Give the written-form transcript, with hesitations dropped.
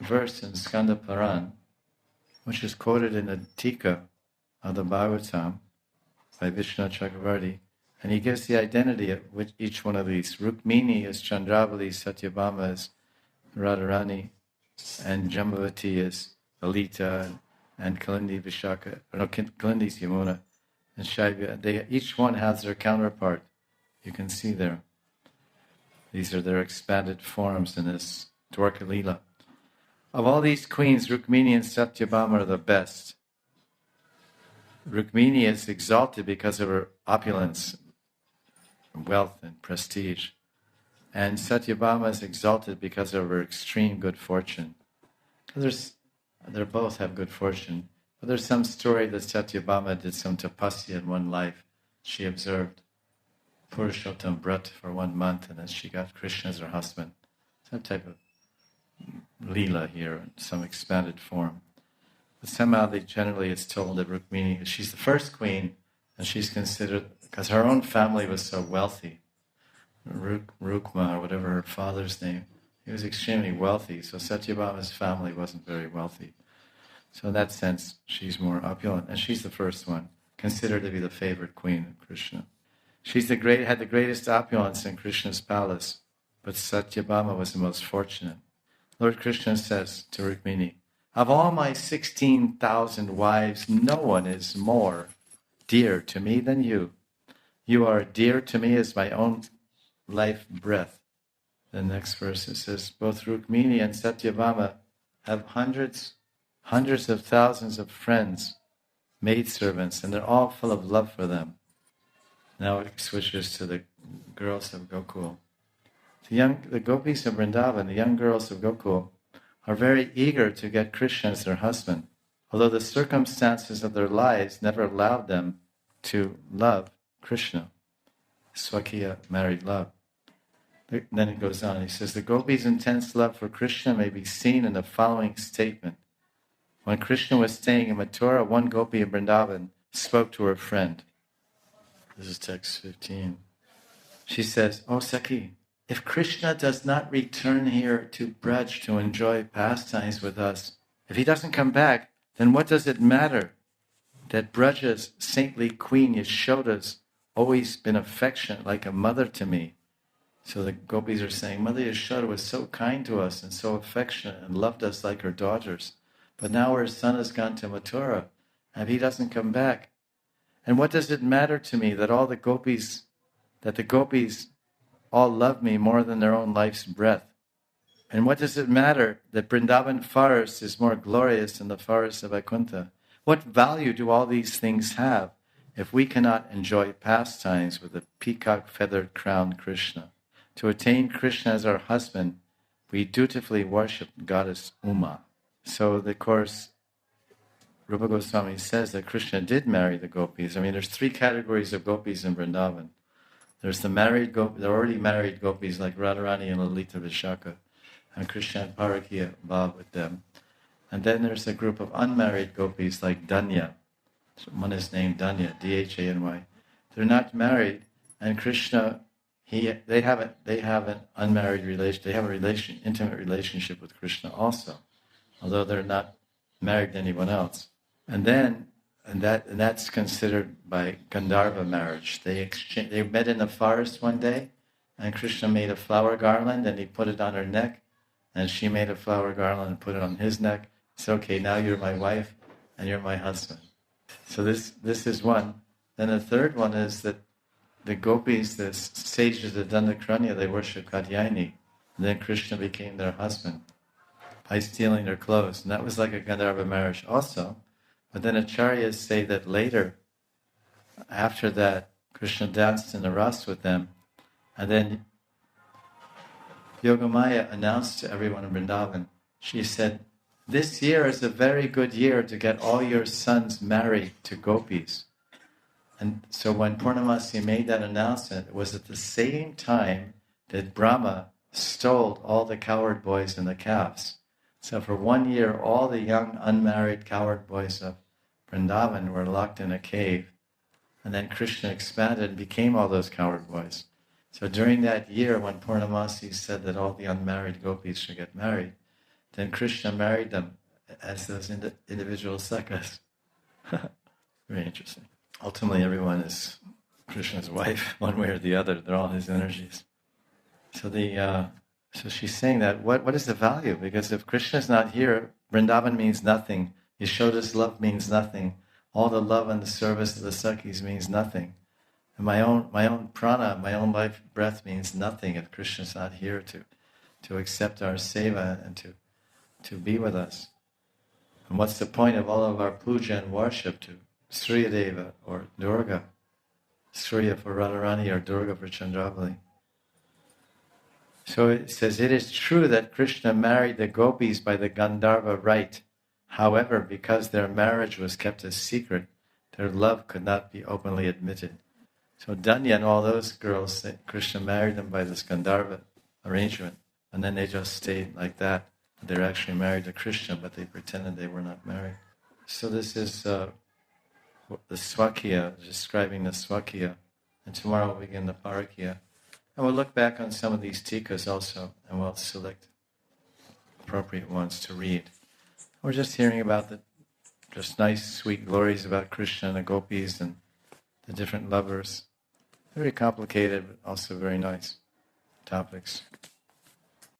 verse in Skanda Puran, which is quoted in the Tika of the Bhagavatam by Vishnu Chakravarti, and he gives the identity of each one of these. Rukmini is Chandravali, Satyabhama is Radharani, and Jambavati is Alita, and Kalindi Vishaka, Kalindi is Yamuna, and Shaivya. They each one has their counterpart. You can see there. These are their expanded forms in this Dwarka Lila. Of all these queens, Rukmini and Satyabhama are the best. Rukmini is exalted because of her opulence, wealth, and prestige. And Satyabhama is exalted because of her extreme good fortune. They both have good fortune. But there's some story that Satyabhama did some tapasya in one life. She observed Purushottam Brat for 1 month, and then she got Krishna as her husband. Some type of lila here in some expanded form. But somehow generally it's told that Rukmini, she's the first queen, and she's considered, because her own family was so wealthy, Rukma, or whatever her father's name, he was extremely wealthy, so Satyabhama's family wasn't very wealthy. So in that sense, she's more opulent, and she's the first one, considered to be the favorite queen of Krishna. Had the greatest opulence in Krishna's palace, but Satyabhama was the most fortunate. Lord Krishna says to Rukmini, of all my 16,000 wives, no one is more dear to me than you. You are dear to me as my own life breath. The next verse it says, both Rukmini and Satyabhama have hundreds of thousands of friends, maidservants, and they're all full of love for them. Now it switches to the girls of Gokul. The gopis of Vrindavan, the young girls of Gokul, are very eager to get Krishna as their husband, although the circumstances of their lives never allowed them to love Krishna. Swakiya, married love. Then it goes on, he says, the gopis' intense love for Krishna may be seen in the following statement. When Krishna was staying in Mathura, one gopi of Vrindavan spoke to her friend. This is text 15. She says, "Oh Sakhi, if Krishna does not return here to Braj to enjoy pastimes with us, if he doesn't come back, then what does it matter that Braja's saintly queen Yashoda's always been affectionate like a mother to me?" So the gopis are saying, Mother Yashoda was so kind to us and so affectionate and loved us like her daughters. But now her son has gone to Mathura, and if he doesn't come back, and what does it matter to me that the gopis all love me more than their own life's breath? And what does it matter that Vrindavan forest is more glorious than the forest of Vaikuntha? What value do all these things have if we cannot enjoy pastimes with the peacock-feathered crowned Krishna? To attain Krishna as our husband, we dutifully worship goddess Uma. So, of course, Rupa Goswami says that Krishna did marry the gopis. I mean, there's 3 categories of gopis in Vrindavan. There's the already married gopis like Radharani and Lalita Vishaka, and Krishna had Parakiya Bhav with them. And then there's a group of unmarried gopis like Danya. One is named Danya, D-H-A-N-Y. They're not married, and Krishna, they have an unmarried relation. They have an intimate relationship with Krishna also, although they're not married to anyone else. And that's considered by Gandharva marriage. They met in the forest one day, and Krishna made a flower garland, and he put it on her neck, and she made a flower garland and put it on his neck. It's okay, now you're my wife, and you're my husband. So this is one. Then the third one is that the gopis, the sages of Dandakaranya, they worship Katyayani, and then Krishna became their husband by stealing their clothes. And that was like a Gandharva marriage also. But then acharyas say that later, after that, Krishna danced in the Ras with them, and then Yogamaya announced to everyone in Vrindavan, she said, this year is a very good year to get all your sons married to gopis. And so when Purnamasi made that announcement, it was at the same time that Brahma stole all the cowherd boys and the calves. So for 1 year, all the young, unmarried cowherd boys of Vrindavan were locked in a cave. And then Krishna expanded and became all those cowherd boys. So during that year, when Purnamasi said that all the unmarried gopis should get married, then Krishna married them as those individual sakhas. Very interesting. Ultimately, everyone is Krishna's wife, one way or the other. They're all his energies. So she's saying that what is the value? Because if Krishna's not here, Vrindavan means nothing. Yashoda's love means nothing. All the love and the service of the Sakhis means nothing. And my own prana, my own life breath means nothing if Krishna's not here to accept our seva and to be with us. And what's the point of all of our puja and worship to Sriyadeva or Durga? Surya for Radharani or Durga for Chandravali. So it says, it is true that Krishna married the gopis by the Gandharva rite. However, because their marriage was kept a secret, their love could not be openly admitted. So Danya and all those girls, Krishna married them by this Gandharva arrangement. And then they just stayed like that. They're actually married to Krishna, but they pretended they were not married. So this is the Swakya, describing the Swakya. And tomorrow we'll begin the Parakya. And we'll look back on some of these tikas also, and we'll select appropriate ones to read. We're just hearing about the just nice, sweet glories about Krishna and the gopis and the different lovers. Very complicated, but also very nice topics.